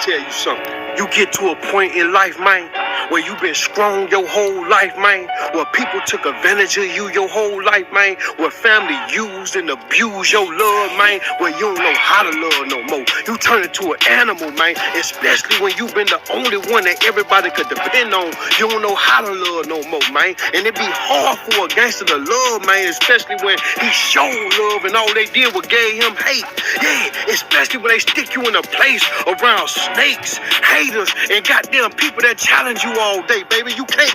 tell you something. You get to a point in life, man, where you been strong your whole life, man, where people took advantage of you your whole life, man, where family used and abused your love, man, where you don't know how to love no more. You turn into an animal, man, especially when you've been the only one that everybody could depend on. You don't know how to love no more, man, and it be hard for a gangster to love, man, especially when he showed love and all they did was gave him hate. Yeah, especially when they stick you in a place around snakes, haters, and goddamn people that challenge you all day, baby. You can't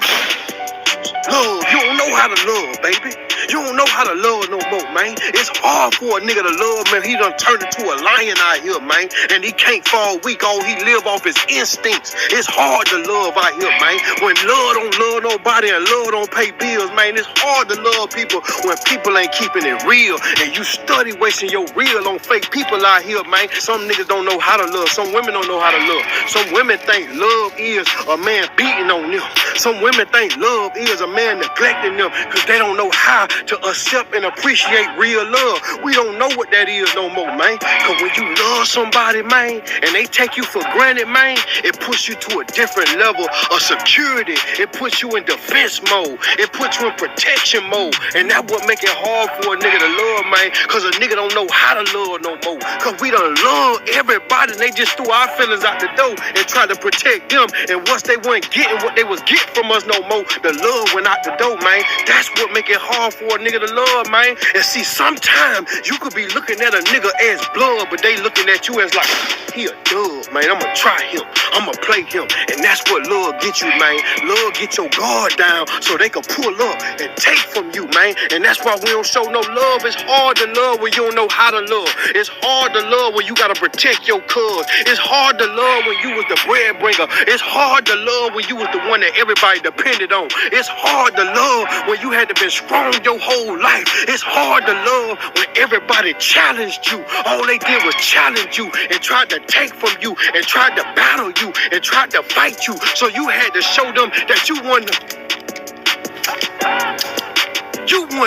love. You don't know how to love, baby. You don't know how to love no more, man. It's hard for a nigga to love, man. He done turned into a lion out here, man. And he can't fall weak. All he live off his instincts. It's hard to love out here, man. When love don't love nobody and love don't pay bills, man, it's hard to love people when people ain't keeping it real. And you study wasting your real on fake people out here, man. Some niggas don't know how to love. Some women don't know how to love. Some women think love is a man beating on them. Some women think love is a man neglecting them because they don't know how to accept and appreciate real love. We don't know what that is no more, man. Because when you love somebody, man, and they take you for granted, man, it puts you to a different level of security. It puts you in defense mode. It puts you in protection mode. And that's what make it hard for a nigga to love, man, because a nigga don't know how to love no more. Because we done love everybody and they just threw our feelings out the door and tried to protect them. And once they weren't getting what they was getting from us no more, the love went out the door, man. That's what make it hard for a nigga to love, man. And see, sometimes you could be looking at a nigga as blood, but they looking at you as like, he a dub, man. I'ma try him. I'ma play him. And that's what love get you, man. Love get your guard down so they can pull up and take from you, man. And that's why we don't show no love. It's hard to love when you don't know how to love. It's hard to love when you gotta protect your cuz. It's hard to love when you was the breadbrinner. It's hard to love when you was the one that everybody depended on. It's hard to love when you had to be strong your whole life. It's hard to love when everybody challenged you. All they did was challenge you and tried to take from you and tried to battle you and tried to fight you. So you had to show them that you wanted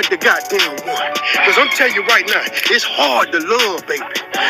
the goddamn one. Because I'm telling you right now, it's hard to love, baby.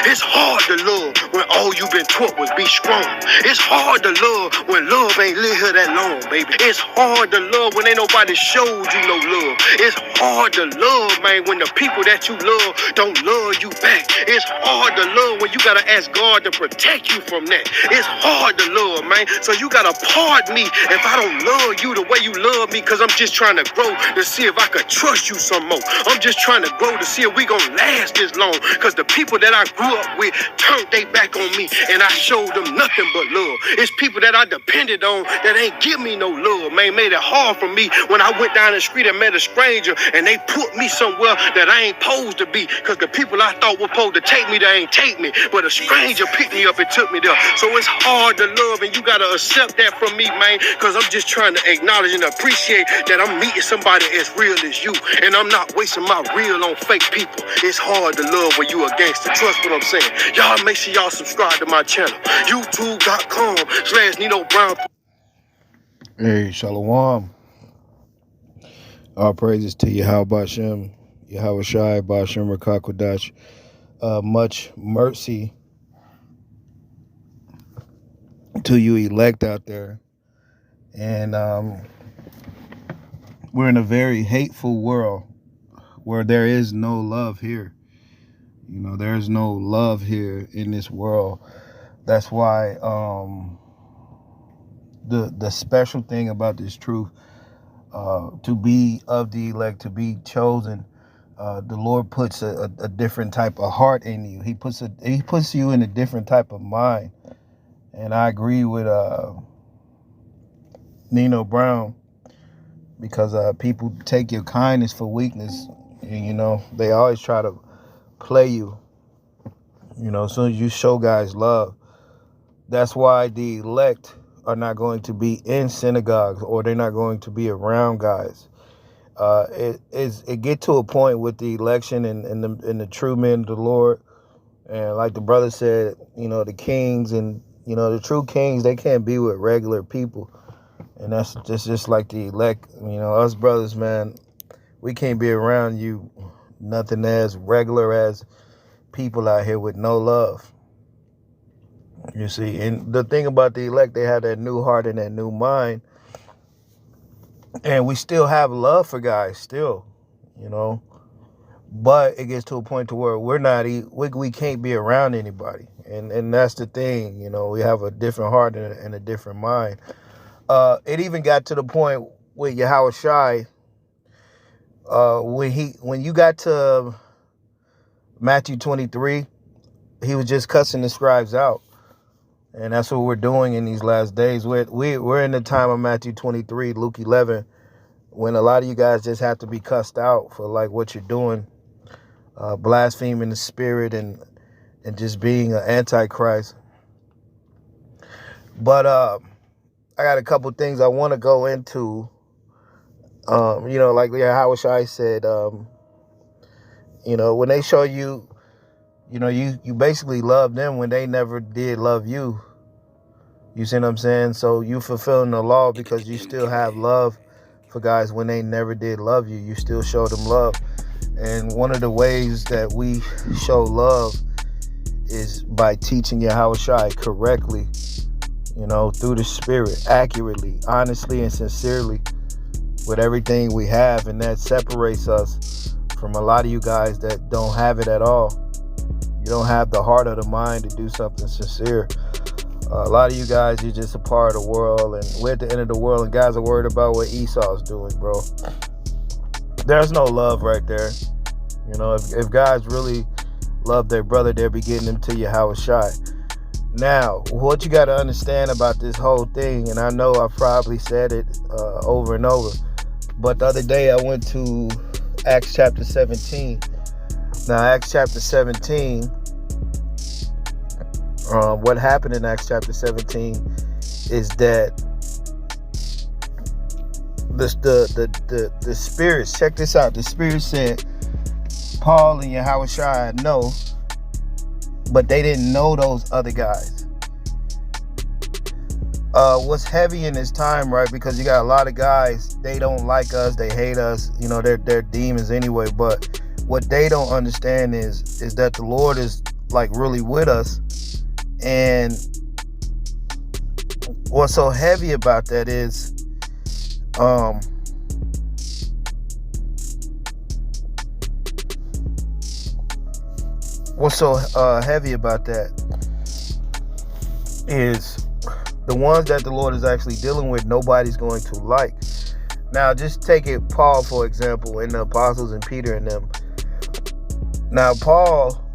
It's hard to love when all you been taught was be strong. It's hard to love when love ain't live here that long, baby. It's hard to love when ain't nobody showed you no love. It's hard to love, man, when the people that you love don't love you back. It's hard to love when you gotta ask God to protect you from that. It's hard to love, man. So you gotta pardon me if I don't love you the way you love me, because I'm just trying to grow to see if I could trust you some more. I'm just trying to grow to see if we gonna last this long, because the people that I grew up with turned they back on me and I showed them nothing but love. It's people that I depended on that ain't give me no love, man. Made it hard for me when I went down the street and met a stranger and they put me somewhere that I ain't supposed to be, because the people I thought were supposed to take me, they ain't take me, but a stranger picked me up and took me there. So it's hard to love, and you gotta accept that from me, man, because I'm just trying to acknowledge and appreciate that I'm meeting somebody as real as you, and I'm not wasting my real on fake people. It's hard to love when you a gangster. Trust what I'm saying. Y'all make sure y'all subscribe to my channel. YouTube.com/Nino Brown. Hey, Shalom. All praises to Yahweh Bashem, Yahweh Shai, Bashem Rakakwadash. Much mercy to you elect out there. And we're in a very hateful world where there is no love here. You know, there is no love here in this world. That's why the special thing about this truth, to be of the elect, to be chosen, the Lord puts a different type of heart in you. He puts you in a different type of mind. And I agree with Nino Brown, because people take your kindness for weakness. And, you know, they always try to play you. You know, as soon as you show guys love, that's why the elect are not going to be in synagogues, or they're not going to be around guys. It get to a point with the election and the true men of the Lord, and like the brother said, you know, the kings and, you know, the true kings, they can't be with regular people, and that's just like the elect. You know, us brothers, man, we can't be around you nothing as regular as people out here with no love. You see, and the thing about the elect, they have that new heart and that new mind, and we still have love for guys, still, you know. But it gets to a point to where we can't be around anybody, and that's the thing, you know. We have a different heart and a different mind. It even got to the point with Yahweh Shai, when you got to Matthew 23, he was just cussing the scribes out. And that's what we're doing in these last days. We're in the time of Matthew 23, Luke 11, when a lot of you guys just have to be cussed out for like what you're doing, blaspheming the spirit and just being an antichrist. But I got a couple things I want to go into. You know, like Yahweh Shai said, you know, when they show you, you know, you basically love them when they never did love you. You see what I'm saying? So you fulfilling the law because you still have love for guys when they never did love you. You still show them love. And one of the ways that we show love is by teaching Yahweh Shai correctly, you know, through the spirit, accurately, honestly, and sincerely with everything we have. And that separates us from a lot of you guys that don't have it at all. You don't have the heart or the mind to do something sincere. A lot of you guys, you're just a part of the world, and we're at the end of the world, and guys are worried about what Esau's doing, bro. There's no love right there. You know, if guys really love their brother, they'll be getting them to Yahweh Shai. Now, what you got to understand about this whole thing, and I know I've probably said it over and over, but the other day I went to Acts chapter 17. Now, Acts chapter 17, what happened in Acts chapter 17 is that the spirits, check this out, the spirit said, Paul and Yahweh Shai know, but they didn't know those other guys. What's heavy in this time, right? Because you got a lot of guys, they don't like us, they hate us, you know, they're demons anyway, but what they don't understand is that the Lord is like really with us. And what's so heavy about that is what's so heavy about that is the ones that the Lord is actually dealing with, nobody's going to like. Now, just take it, Paul, for example, and the apostles and Peter and them. Now, Paul,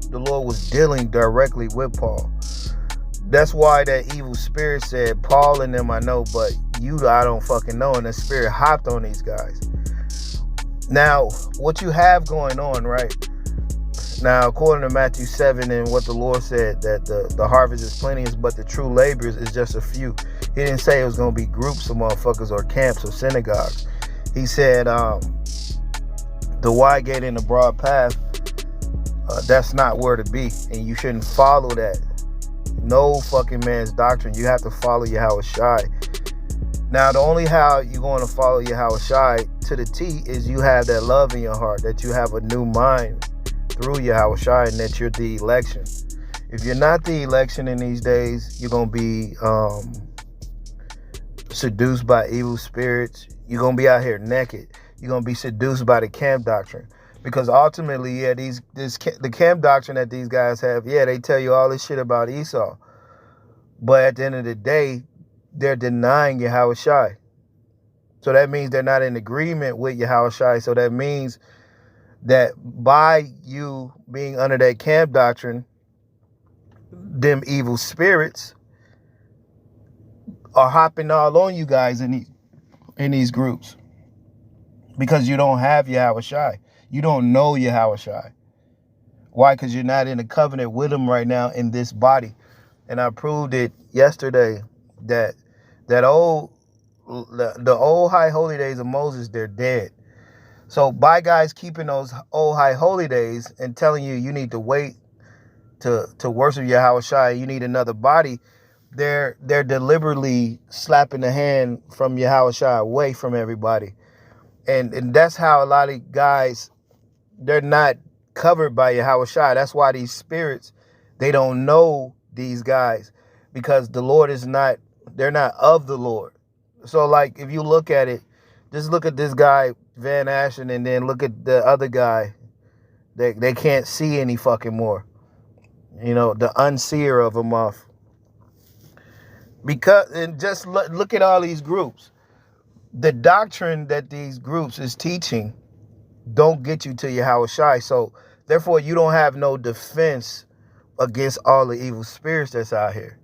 the Lord was dealing directly with Paul. That's why that evil spirit said, Paul and them I know, but you I don't fucking know. And the spirit hopped on these guys. Now, what you have going on, right? Now, according to Matthew 7 and what the Lord said, that the harvest is plenteous, but the true laborers is just a few. He didn't say it was going to be groups of motherfuckers or camps or synagogues. He said the wide gate and the broad path, that's not where to be, and you shouldn't follow that. No fucking man's doctrine. You have to follow Yahweh Shai. Now, the only how you're going to follow Yahweh Shai to the T is you have that love in your heart, that you have a new mind through Yahweh Shai, and that you're the election. If you're not the election in these days, you're going to be seduced by evil spirits. You're going to be out here naked. You're going to be seduced by the camp doctrine. Because ultimately, yeah, the camp doctrine that these guys have, yeah, they tell you all this shit about Esau. But at the end of the day, they're denying Yahweh Shai. So that means they're not in agreement with Yahweh Shai. So that means that by you being under that camp doctrine, them evil spirits are hopping all on you guys in these groups. Because you don't have Yahweh Shai. You don't know Yahweh Shai. Why? Because you're not in a covenant with him right now in this body. And I proved it yesterday that the old high holy days of Moses, they're dead. So by guys keeping those old high holy days and telling you need to wait to worship Yahweh Shai, you need another body, they're deliberately slapping the hand from Yahweh Shai away from everybody. And that's how a lot of guys, they're not covered by Yahweh Shai. That's why these spirits, they don't know these guys, because the Lord is not, they're not of the Lord. So like, if you look at it, just look at this guy, Van Ashton, and then look at the other guy. They can't see any fucking more. You know, the unseer of them off. Because, and just look at all these groups. The doctrine that these groups is teaching don't get you to Yahawashi. So therefore, you don't have no defense against all the evil spirits that's out here.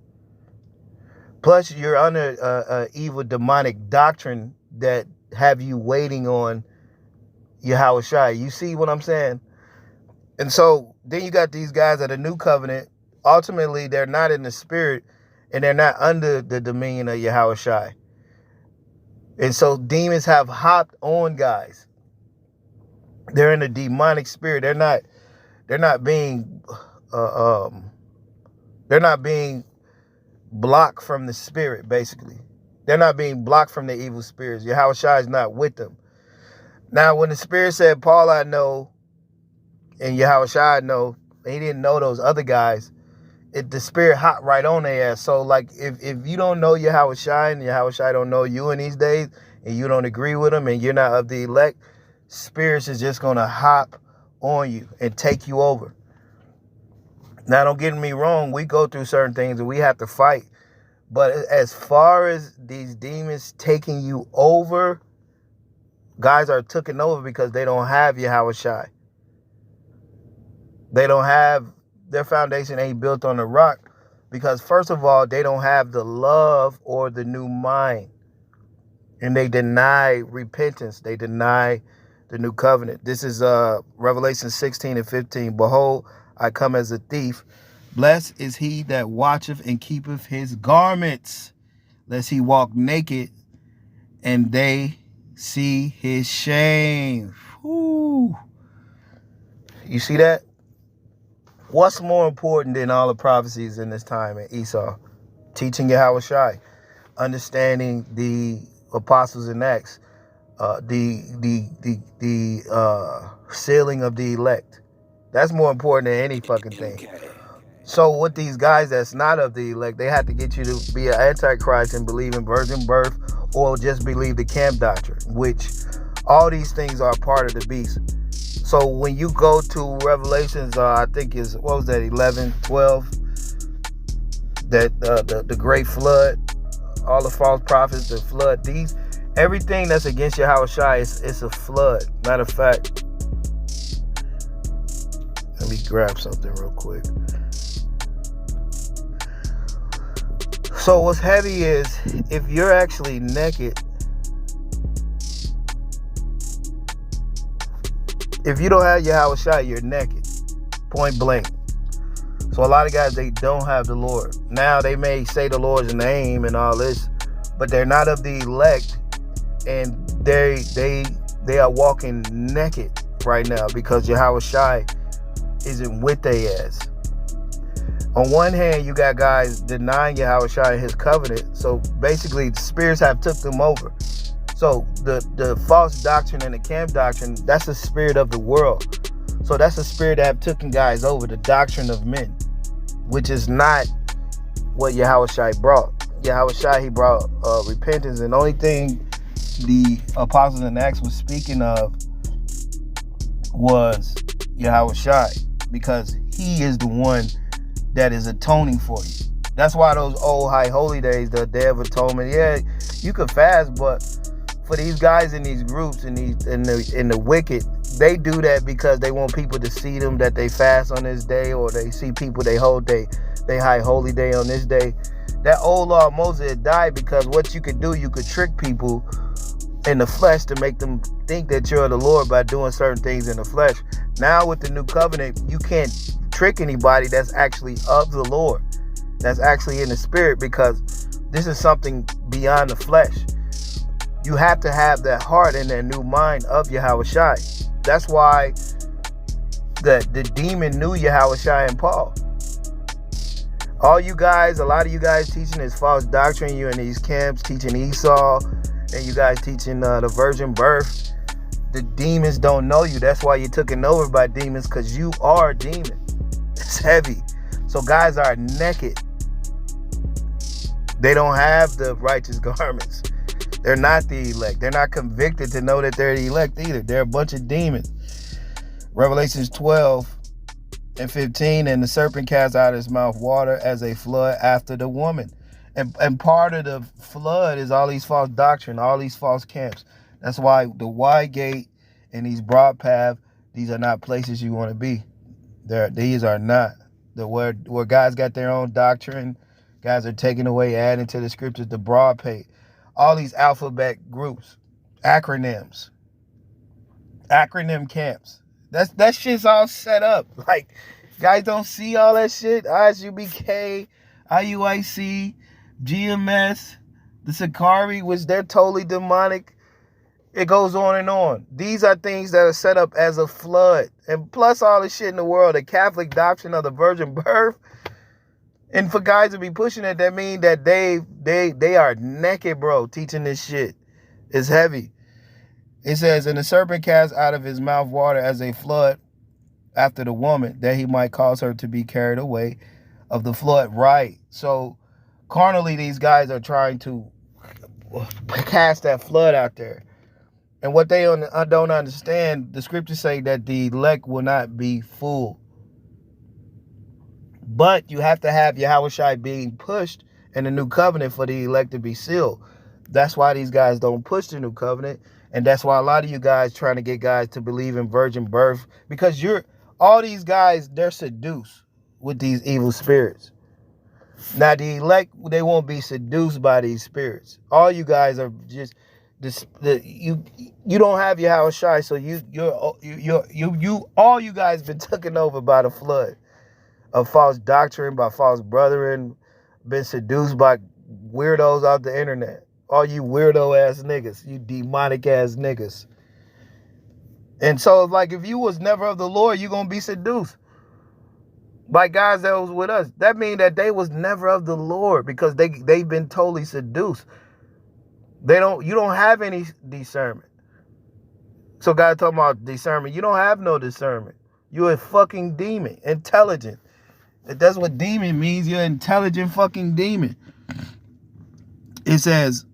Plus, you're under a evil demonic doctrine that have you waiting on Yahawashi. You see what I'm saying? And so then you got these guys at a new covenant. Ultimately, they're not in the spirit, and they're not under the dominion of Yahawashi. And so demons have hopped on guys. They're in the demonic spirit. They're not being blocked from the spirit, basically. They're not being blocked from the evil spirits. Yahawashi is not with them. Now, when the spirit said, Paul I know, and Yahawashi I know, he didn't know those other guys, the spirit hot right on their ass. So like, if you don't know Yahawashi and Yahawashi don't know you in these days, and you don't agree with him, and you're not of the elect, spirits is just going to hop on you and take you over. Now, don't get me wrong. We go through certain things and we have to fight. But as far as these demons taking you over, guys are taken over because they don't have Yahawashi. They don't have, their foundation ain't built on the rock, because first of all, they don't have the love or the new mind. And they deny repentance. They deny the new covenant. This is Revelation 16:15. Behold, I come as a thief. Blessed is he that watcheth and keepeth his garments, lest he walk naked and they see his shame. Whew. You see that? What's more important than all the prophecies in this time at Esau? Teaching Yahawashi, understanding the apostles in Acts, the sealing of the elect. That's more important than any fucking thing. So with these guys that's not of the elect, they have to get you to be an antichrist and believe in virgin birth, or just believe the camp doctrine, which all these things are part of the beast. So when you go to Revelations, I think is, what was that, 11, 12, that the great flood, all the false prophets, the flood, everything that's against Yahawashi, it's a flood. Matter of fact, let me grab something real quick. So what's heavy is, if you're actually naked, if you don't have Yahawashi, you're naked, point blank. So a lot of guys, they don't have the Lord. Now they may say the Lord's name and all this, but they're not of the elect, and they are walking naked right now because Yahawashi isn't with their ass. On one hand, you got guys denying Yahawashi and his covenant. So basically, the spirits have took them over. So the false doctrine and the camp doctrine, that's the spirit of the world. So that's the spirit that have taken guys over, the doctrine of men, which is not what Yahawashi brought. Yahawashi, he brought repentance, and the only thing the apostles in Acts was speaking of was Yahawashi, because he is the one that is atoning for you. That's why those old high holy days, the Day of Atonement, yeah, you could fast, but for these guys in these groups and in the wicked, they do that because they want people to see them that they fast on this day, or they see people they hold they high holy day on this day. That old law of Moses had died because what you could do, you could trick people in the flesh to make them think that you're the Lord by doing certain things in the flesh. Now with the new covenant, you can't trick anybody that's actually of the Lord, that's actually in the spirit, because this is something beyond the flesh. You have to have that heart and that new mind of Yahawashi. That's why the demon knew Yahawashi and Paul. All you guys, a lot of you guys teaching this false doctrine, you in these camps teaching Esau, and you guys teaching the virgin birth. The demons don't know you. That's why you're taken over by demons, because you are a demon. It's heavy. So guys are naked. They don't have the righteous garments. They're not the elect. They're not convicted to know that they're the elect either. They're a bunch of demons. Revelations 12:15, and the serpent cast out his mouth water as a flood after the woman. And part of the flood is all these false doctrine, all these false camps. That's why the wide gate and these broad paths, these are not places you want to be. These are not. Where guys got their own doctrine, guys are taking away, adding to the scriptures, the broad path. All these alphabet groups, acronyms, acronym camps. That shit's all set up. Like, guys don't see all that shit. ISUBK, IUIC, GMS, the Sakari, which they're totally demonic. It goes on and on. These are things that are set up as a flood. And plus all the shit in the world, the Catholic doctrine of the virgin birth. And for guys to be pushing it, that mean that they are naked, bro, teaching this shit. It's heavy. It says, and the serpent cast out of his mouth water as a flood after the woman, that he might cause her to be carried away of the flood. Right. So carnally, these guys are trying to cast that flood out there. And what they don't understand, the scriptures say that the elect will not be fooled. But you have to have Yahushua being pushed in the new covenant for the elect to be sealed. That's why these guys don't push the new covenant. And that's why a lot of you guys trying to get guys to believe in virgin birth. Because all these guys, they're seduced with these evil spirits. Now, the elect, they won't be seduced by these spirits. All you guys are just you don't have Yahushua, so all you guys been taken over by the flood of false doctrine, by false brethren, been seduced by weirdos off the internet. All you weirdo ass niggas, you demonic ass niggas. And so, like, if you was never of the Lord, you gonna be seduced by guys that was with us. That mean that they was never of the Lord, because they've been totally seduced. You don't have any discernment. So God talking about discernment. You don't have no discernment. You're a fucking demon. Intelligent. That's what demon means. You're an intelligent fucking demon. It says,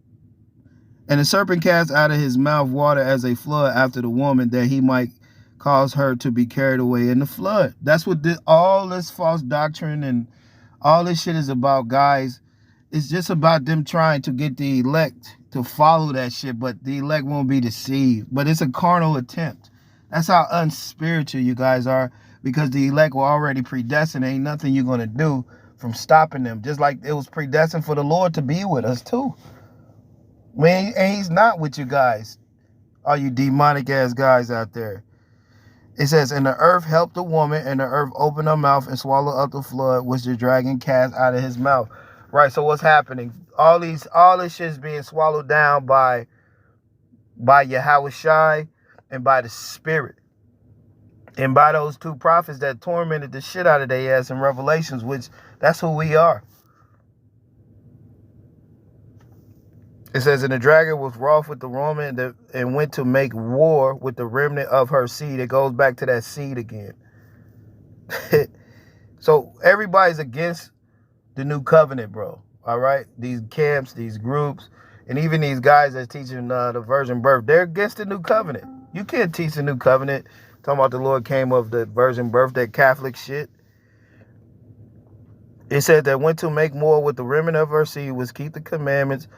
and the serpent cast out of his mouth water as a flood after the woman, that he might cause her to be carried away in the flood. That's what all this false doctrine and all this shit is about, guys. It's just about them trying to get the elect to follow that shit, but the elect won't be deceived. But it's a carnal attempt. That's how unspiritual you guys are, because the elect were already predestined. Ain't nothing you're going to do from stopping them. Just like it was predestined for the Lord to be with us too. Man, and he's not with you guys, all you demonic ass guys out there. It says, and the earth helped the woman, and the earth opened her mouth and swallowed up the flood, which the dragon cast out of his mouth. Right, so what's happening? All this shit is being swallowed down by Yahushua and by the Spirit. And by those two prophets that tormented the shit out of their ass in Revelations, which that's who we are. It says, and the dragon was wroth with the woman and went to make war with the remnant of her seed. It goes back to that seed again. So everybody's against the new covenant, bro. All right? These camps, these groups, and even these guys that's teaching the virgin birth, they're against the new covenant. You can't teach the new covenant. Talking about the Lord came of the virgin birth, that Catholic shit. It said that went to make war with the remnant of her seed, was keep the commandments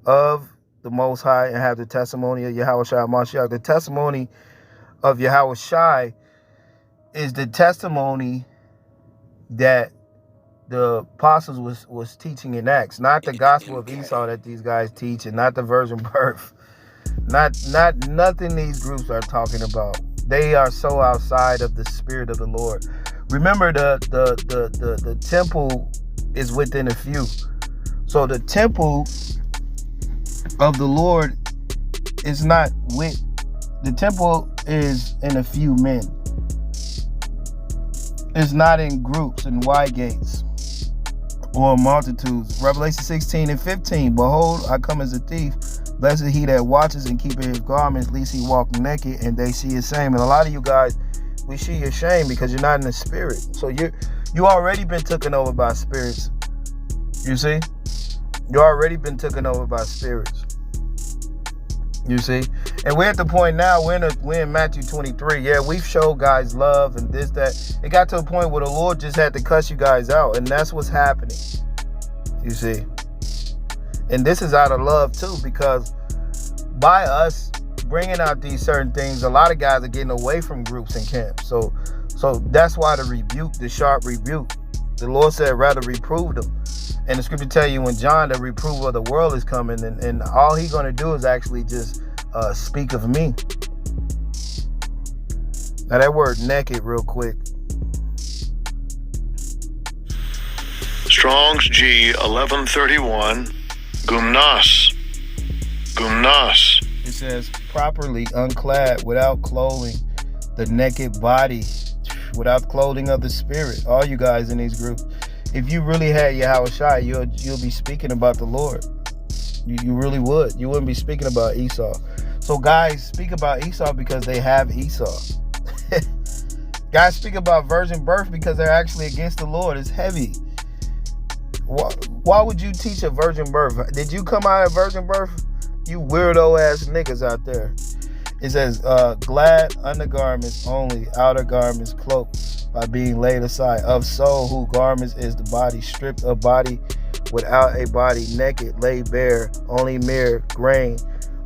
of the Most High and have the testimony of Yahushua Mashiach. The testimony of Yahushua is the testimony that the apostles was teaching in Acts, not the gospel of Esau that these guys teach, and not the virgin birth. Not nothing these groups are talking about. They are so outside of the spirit of the Lord. Remember, the temple is within a few. So the temple of the Lord is not with. The temple is in a few men. It's not in groups and wide gates or multitudes. Revelation 16:15. Behold, I come as a thief. Blessed he that watches and keepeth his garments, lest he walk naked and they see his shame. And a lot of you guys, we see your shame because you're not in the spirit. So You already been taken over by spirits. You see? You already been taken over by spirits. You see? And we're at the point now, we're in Matthew 23. Yeah, we've showed guys love and this, that. It got to a point where the Lord just had to cuss you guys out. And that's what's happening. You see? And this is out of love too, because by us bringing out these certain things, a lot of guys are getting away from groups and camps. So that's why the rebuke, the sharp rebuke. The Lord said rather reprove them. And the scripture tell you when John, the reproof of the world is coming, and all he's going to do is actually just speak of me. Now that word naked real quick. Strong's G 1131, gumnos. Gumnos. It says properly unclad, without clothing, the naked body, without clothing of the spirit. All you guys in these groups. If you really had Yahweh Shai, you'll be speaking about the Lord. You really would. You wouldn't be speaking about Esau. So guys speak about Esau because they have Esau. Guys speak about virgin birth because they're actually against the Lord. It's heavy. Why would you teach a virgin birth? Did you come out of virgin birth? You weirdo ass niggas out there. It says, glad undergarments only, outer garments cloaked by being laid aside. Of soul, who garments is the body, stripped of body, without a body, naked, laid bare, only mere grain,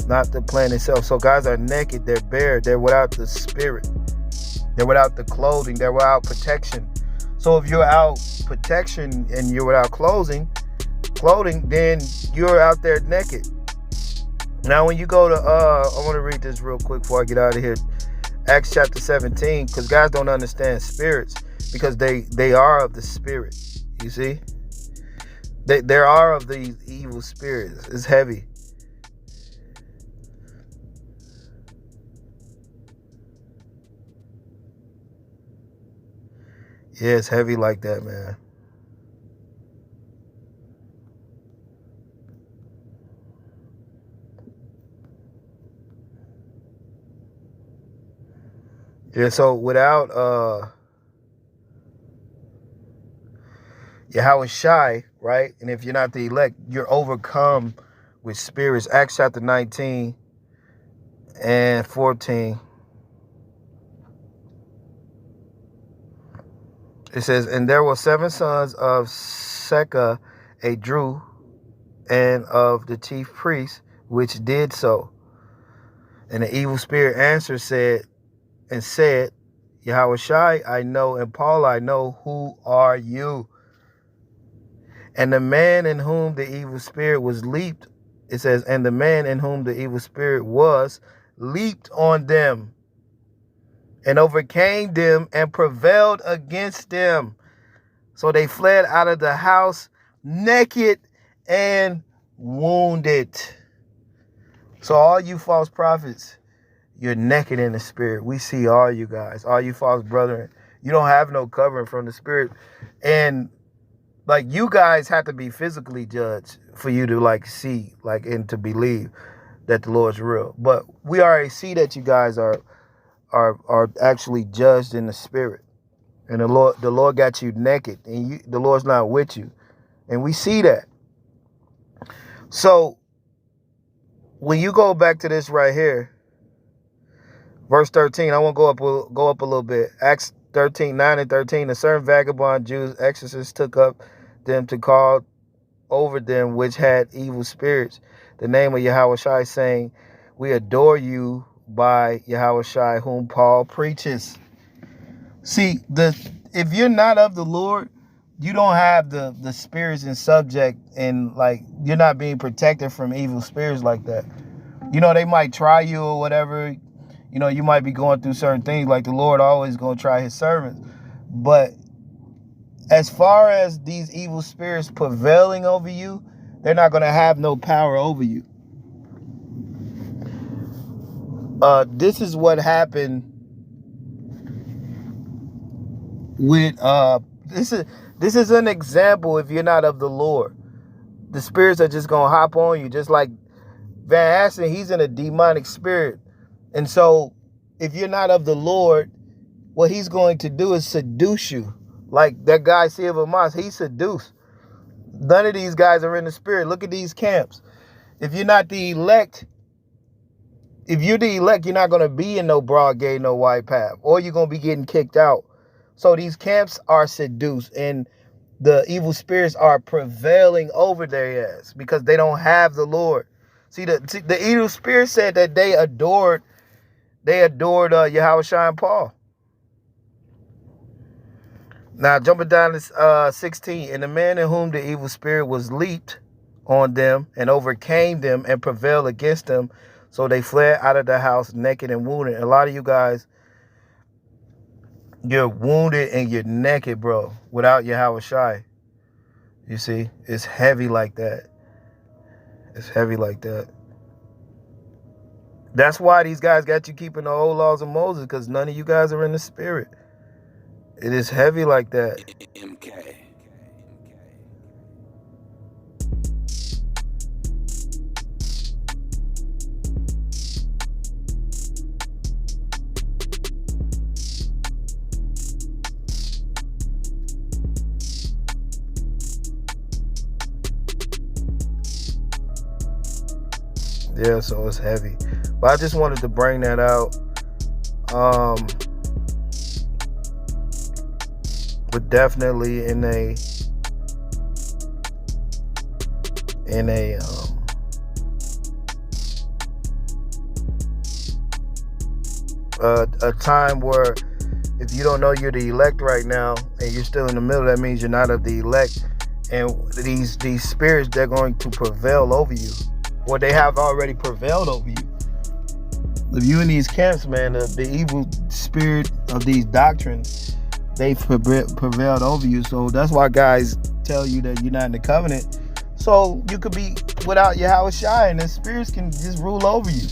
not the plant itself. So guys are naked, they're bare, they're without the spirit, they're without the clothing, they're without protection. So if you're out protection and you're without clothing, then you're out there naked. Now when you go to, I want to read this real quick before I get out of here. Acts chapter 17, because guys don't understand spirits, because they are of the spirit. You see? They are of these evil spirits. It's heavy. Yeah, it's heavy like that, man. Yeah, so without Yahweh Shai, right? And if you're not the elect, you're overcome with spirits. Acts chapter 19 and 14. It says, and there were 7 sons of Sekah, a Drew, and of the chief priest, which did so. And the evil spirit answered, said, Yahweh Shai, I know, and Paul, I know, who are you? And the man in whom the evil spirit was leaped, it says, and the man in whom the evil spirit was leaped on them and overcame them and prevailed against them. So they fled out of the house naked and wounded. So all you false prophets, you're naked in the spirit. We see all you guys, all you false brethren. You don't have no covering from the spirit. And like you guys have to be physically judged for you to like see, like, and to believe that the Lord's real. But we already see that you guys are actually judged in the spirit. And the Lord got you naked, and the Lord's not with you. And we see that. So when you go back to this right here, verse 13, I want to go up a little bit. Acts 13, 9 and 13, a certain vagabond Jews, exorcists, took up them to call over them which had evil spirits the name of Yahweh Shai, saying, we adore you by Yahweh Shai, whom Paul preaches. See, if you're not of the Lord, you don't have the spirits in subject, and like you're not being protected from evil spirits like that. You know, they might try you or whatever. You know, you might be going through certain things, like the Lord always going to try his servants. But as far as these evil spirits prevailing over you, they're not going to have no power over you. This is what happened with this is an example. If you're not of the Lord, the spirits are just gonna hop on you, just like Van Asten. He's in a demonic spirit, and so if you're not of the Lord, what he's going to do is seduce you Like that guy Silver Moss, he's seduced. None of these guys are in the spirit. Look at these camps. If you're not the elect, you're not going to be in no broad gate, no white path, or you're going to be getting kicked out. So these camps are seduced, and the evil spirits are prevailing over their ass because they don't have the Lord. See, the evil spirit said that they adored Yahushua and Paul. Now, jumping down to 16, and the man in whom the evil spirit was leaped on them and overcame them and prevailed against them. So they fled out of the house naked and wounded. A lot of you guys, you're wounded and you're naked, bro, without Yahushua. You see, it's heavy like that. It's heavy like that. That's why these guys got you keeping the old laws of Moses, because none of you guys are in the spirit. It is heavy like that. MK. Yeah, so it's heavy. But I just wanted to bring that out. But definitely in a time where if you don't know you're the elect right now and you're still in the middle, that means you're not of the elect, and these spirits, they're going to prevail over you, or they have already prevailed over you. If you in these camps, man, the evil spirit of these doctrines, they've prevailed over you. So that's why guys tell you that you're not in the covenant, so you could be without Yahushua and the spirits can just rule over you.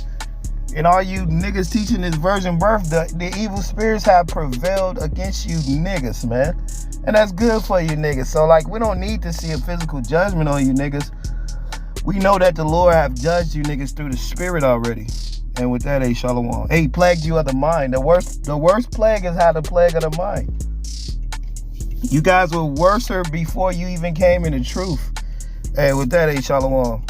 And all you niggas teaching this virgin birth, the evil spirits have prevailed against you niggas, man. And that's good for you niggas. So like, we don't need to see a physical judgment on you niggas. We know that the Lord have judged you niggas through the spirit already. And with that, shalom. He plagued you of the mind. The worst plague is how the plague of the mind. You guys were worser before you even came into truth. Hey, with that, shalom.